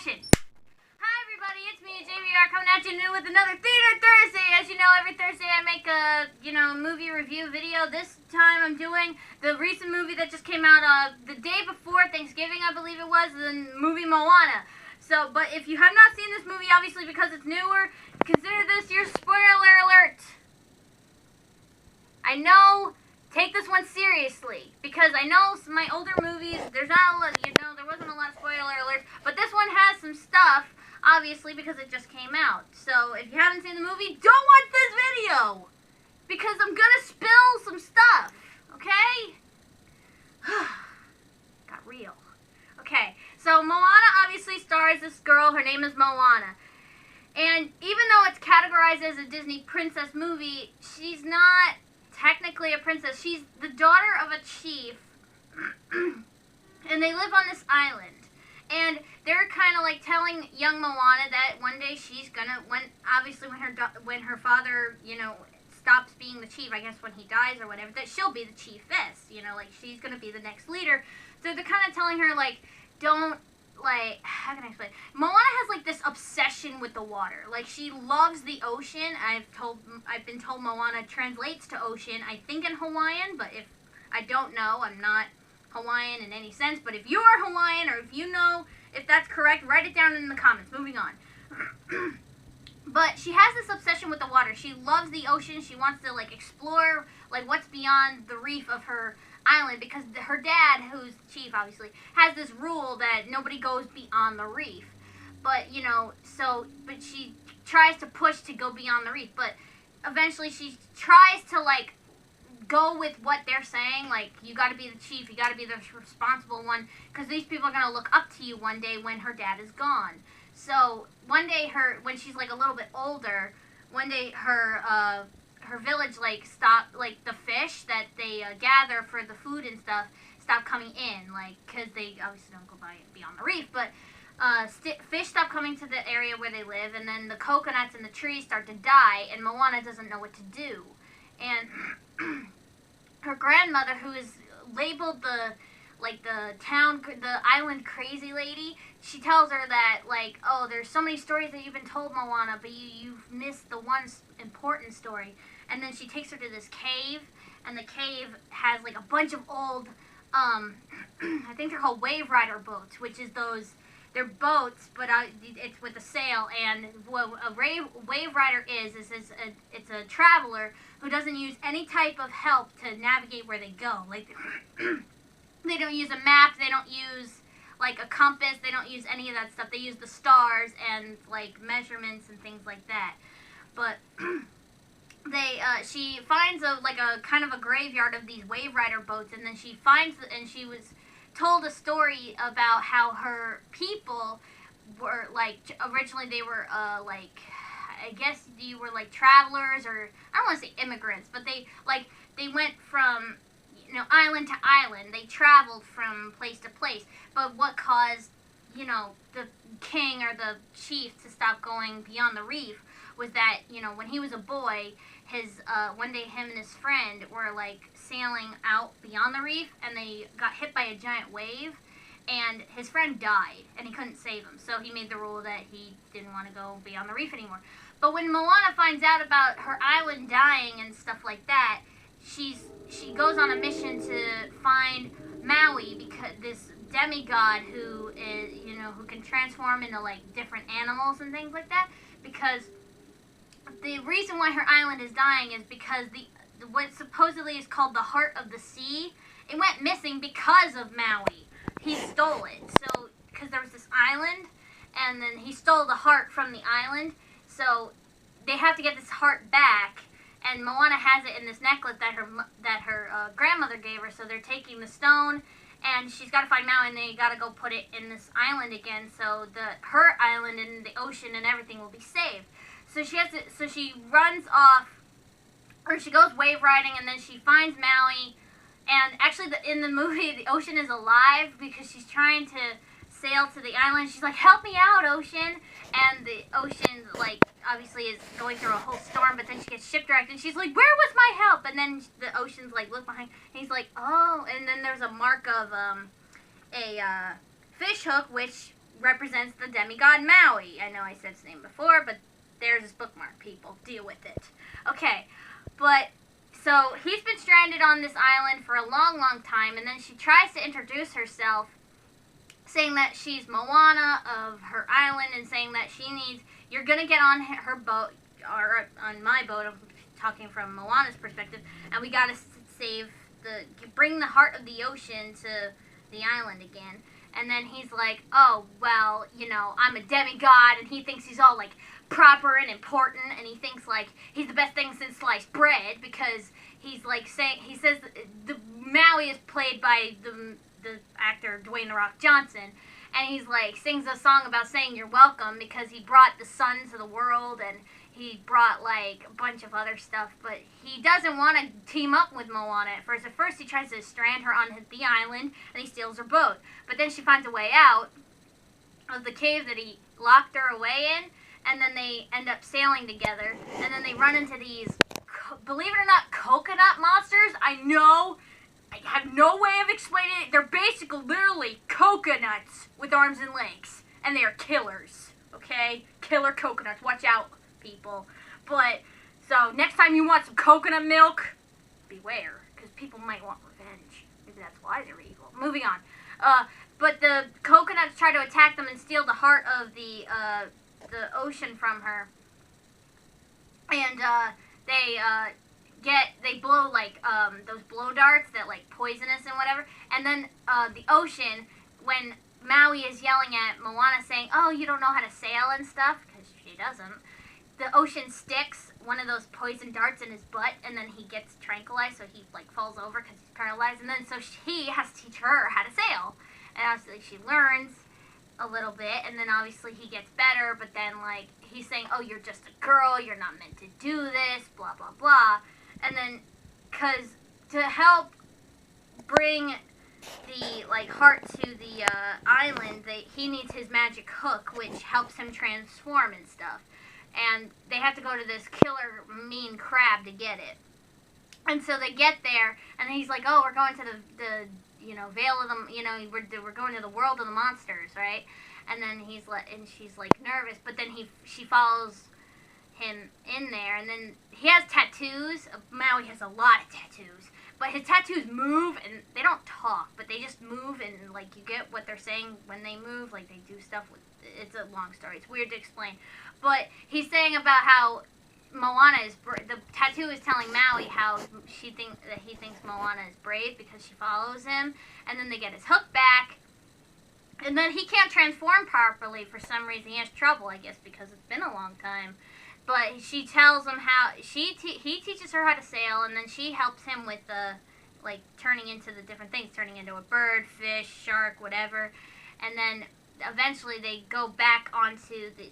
action! Hi everybody, it's me, JVR, coming at you with another Theater Thursday. As you know, every Thursday I make a, movie review video. This time I'm doing the recent movie that just came out the day before Thanksgiving, I believe it was, the movie Moana. So, but if you have not seen this movie, obviously because it's newer, consider this your spoiler alert. I know, take this one seriously, because I know my older movies, there's not a lot, there wasn't a lot of spoiler alerts, but this one has some stuff, obviously, because it just came out. So, if you haven't seen the movie, don't watch this video, because I'm gonna spill some stuff, okay? Got real. Okay, so Moana obviously stars this girl, her name is Moana. And even though it's categorized as a Disney princess movie, she's not technically a princess. She's the daughter of a chief, and they live on this island. And they're kind of like telling young Moana that one day she's gonna, when her father, stops being the chief, I guess when he dies or whatever, that she'll be the chiefess. Like she's gonna be the next leader. So they're kind of telling her like, don't. Like, how can I explain? Moana has like this obsession with the water. Like, she loves the ocean. I've been told Moana translates to ocean, I think in Hawaiian, but if I don't know, I'm not Hawaiian in any sense. But if you are Hawaiian, or if you know if that's correct, write it down in the comments. Moving on. But she has this obsession with the water. She loves the ocean. She wants to like explore like what's beyond the reef of her island, because her dad, who's the chief obviously, has this rule that nobody goes beyond the reef. But but she tries to push to go beyond the reef, but eventually she tries to like go with what they're saying, like you got to be the chief, you got to be the responsible one, because these people are going to look up to you one day when her dad is gone. So one day when she's like a little bit older, one day her village the fish that they gather for the food and stuff stop coming in, like, because they obviously don't go beyond the reef, but fish stop coming to the area where they live, and then the coconuts and the trees start to die, and Moana doesn't know what to do. And her grandmother, who is labeled the island crazy lady, she tells her that, like, oh, there's so many stories that you've been told, Moana, but you've missed the one important story. And then she takes her to this cave, and the cave has like a bunch of old, I think they're called wave rider boats, which is they're boats, but it's with a sail. And what a wave rider is it's a traveler who doesn't use any type of help to navigate where they go. Like, they don't use a map, they don't use like a compass, they don't use any of that stuff. They use the stars and like measurements and things like that. But she finds a kind of a graveyard of these wave rider boats, and then she was told a story about how her people were like, originally they were I guess you were like travelers, or I don't want to say immigrants, but they went from island to island. They traveled from place to place. But what caused the king or the chief to stop going beyond the reef was that when he was a boy, one day him and his friend were like sailing out beyond the reef, and they got hit by a giant wave, and his friend died, and he couldn't save him. So he made the rule that he didn't want to go beyond the reef anymore. But when Moana finds out about her island dying and stuff like that, she goes on a mission to find Maui, because this demigod who is who can transform into like different animals and things like that, because the reason why her island is dying is because what supposedly is called the heart of the sea, it went missing because of Maui. He stole it. So, because there was this island, and then he stole the heart from the island, so they have to get this heart back, and Moana has it in this necklace that her grandmother gave her, so they're taking the stone, and she's got to find Maui, and they got to go put it in this island again, so her island and the ocean and everything will be saved. So she runs off, or she goes wave riding, and then she finds Maui. And actually, in the movie, the ocean is alive because she's trying to sail to the island. She's like, "Help me out, ocean!" And the ocean, like, obviously is going through a whole storm. But then she gets shipwrecked, and she's like, "Where was my help?" And then the ocean's like, look behind, and he's like, "Oh!" And then there's a mark of a fish hook, which represents the demigod Maui. I know I said his name before, but there's his bookmark, people. Deal with it. Okay, but so he's been stranded on this island for a long, long time, and then she tries to introduce herself, saying that she's Moana of her island, and saying that you're gonna get on her boat, or on my boat, I'm talking from Moana's perspective, and we gotta bring the heart of the ocean to the island again. And then he's like, oh, well, I'm a demigod, and he thinks he's all, like, proper and important, and he thinks, like, he's the best thing since sliced bread, because he's, like, he says the Maui is played by the actor Dwayne "The Rock" Johnson, and he's, like, sings a song about saying you're welcome, because he brought the sun to the world, and he brought, like, a bunch of other stuff, but he doesn't want to team up with Moana at first. At first, he tries to strand her on the island, and he steals her boat. But then she finds a way out of the cave that he locked her away in, and then they end up sailing together, and then they run into these, believe it or not, coconut monsters. I know, I have no way of explaining it. They're basically, literally, coconuts with arms and legs, and they are killers, okay? Killer coconuts. Watch out, people. But so next time you want some coconut milk, beware, because people might want revenge. Maybe that's why they're evil. Moving on. But the coconuts try to attack them and steal the heart of the ocean from her, and they blow, like, those blow darts that, like, poisonous and whatever. And then the ocean, when Maui is yelling at Moana, saying, oh, you don't know how to sail and stuff, because she doesn't, the ocean sticks one of those poison darts in his butt, and then he gets tranquilized, so he, like, falls over because he's paralyzed, and then so he has to teach her how to sail. And obviously she learns a little bit, and then obviously he gets better, but then, like, he's saying, oh, you're just a girl, you're not meant to do this, blah, blah, blah. And then, because to help bring the, like, heart to the island, he needs his magic hook, which helps him transform and stuff. And they have to go to this killer mean crab to get it. And so they get there, and he's like, oh, we're going to the veil of them, we're going to the world of the monsters, right? And then she's like nervous, but then she follows him in there, and then he has tattoos. Maui has a lot of tattoos, but his tattoos move, and they don't talk, but they just move, and, like, you get what they're saying when they move, like, they do stuff with, it's a long story, it's weird to explain, but he's saying about how Moana the tattoo is telling Maui how he thinks Moana is brave because she follows him, and then they get his hook back, and then he can't transform properly for some reason. He has trouble, I guess, because it's been a long time. But she tells him how he teaches her how to sail, and then she helps him with the, like, turning into the different things, turning into a bird, fish, shark, whatever, and then eventually they go back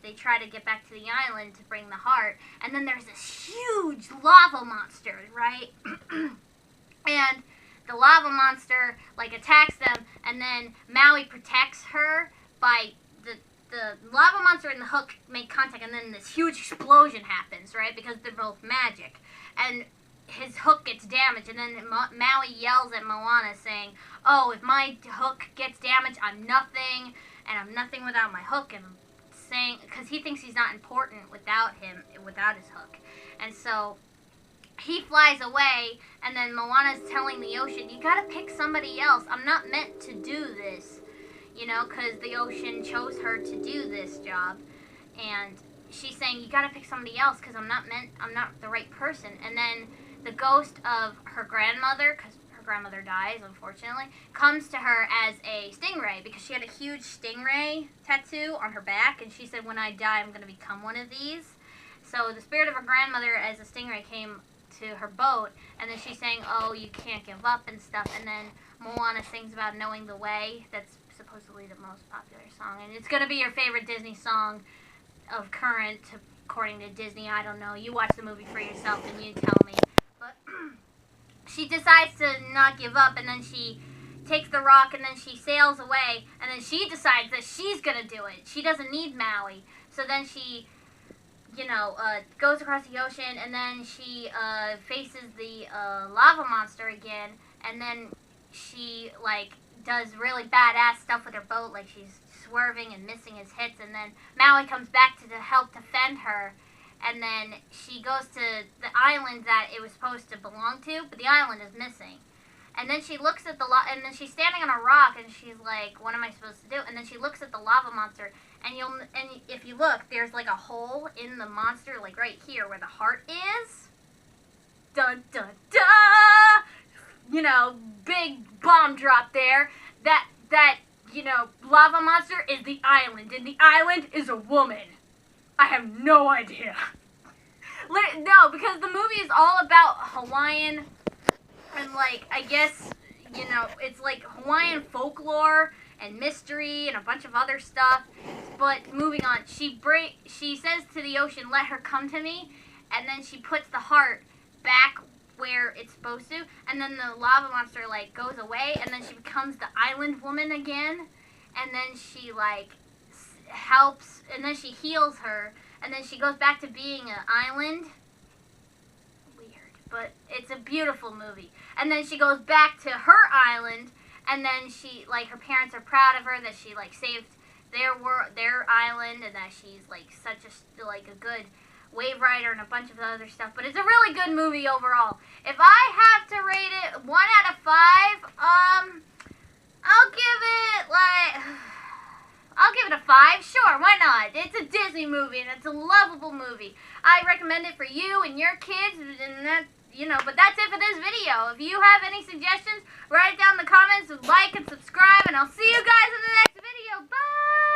they try to get back to the island to bring the heart, and then there's this huge lava monster, right? And the lava monster, like, attacks them, and then Maui protects her by the lava monster and the hook make contact, and then this huge explosion happens, right? Because they're both magic, and his hook gets damaged, and then Maui yells at Moana saying, oh, if my hook gets damaged, I'm nothing, and I'm nothing without my hook, and saying, because he thinks he's not important without his hook. And so he flies away, and then Moana's telling the ocean, you gotta pick somebody else. I'm not meant to do this, because the ocean chose her to do this job. And she's saying, you gotta pick somebody else, because I'm not the right person. And then the ghost of her grandmother, because her grandmother dies, unfortunately, comes to her as a stingray, because she had a huge stingray tattoo on her back, and she said, when I die, I'm going to become one of these. So the spirit of her grandmother as a stingray came to her boat, and then she's saying, oh, you can't give up and stuff, and then Moana sings about knowing the way. That's supposedly the most popular song, and it's going to be your favorite Disney song of current, according to Disney. I don't know. You watch the movie for yourself, and you tell me. But she decides to not give up, and then she takes the rock, and then she sails away, and then she decides that she's going to do it. She doesn't need Maui. So then she, goes across the ocean, and then she faces the lava monster again, and then she, like, does really badass stuff with her boat, like she's swerving and missing his hits, and then Maui comes back to help defend her, and then she goes to the island that it was supposed to belong to, but the island is missing. And then she looks at and then she's standing on a rock, and she's like, "What am I supposed to do?" And then she looks at the lava monster, and if you look, there's like a hole in the monster, like right here where the heart is. Dun dun dun! You know, big bomb drop there. That lava monster is the island, and the island is a woman. I have no idea. No, because the movie is all about Hawaiian, and like, I guess, it's like Hawaiian folklore and mystery and a bunch of other stuff. But moving on, she says to the ocean, "Let her come to me," and then she puts the heart back where it's supposed to, and then the lava monster like goes away, and then she becomes the island woman again, and then she like helps, and then she heals her, and then she goes back to being an island. Weird, but it's a beautiful movie. And then she goes back to her island, and then she like, her parents are proud of her that she like saved their island, and that she's like such a good wave rider and a bunch of other stuff. But it's a really good movie overall. If I have to rate it 1 out of 5, I'll give it a 5. Sure, why not? It's a Disney movie, and it's a lovable movie. I recommend it for you and your kids, and that, but that's it for this video. If you have any suggestions, write it down in the comments, like and subscribe, and I'll see you guys in the next video. Bye!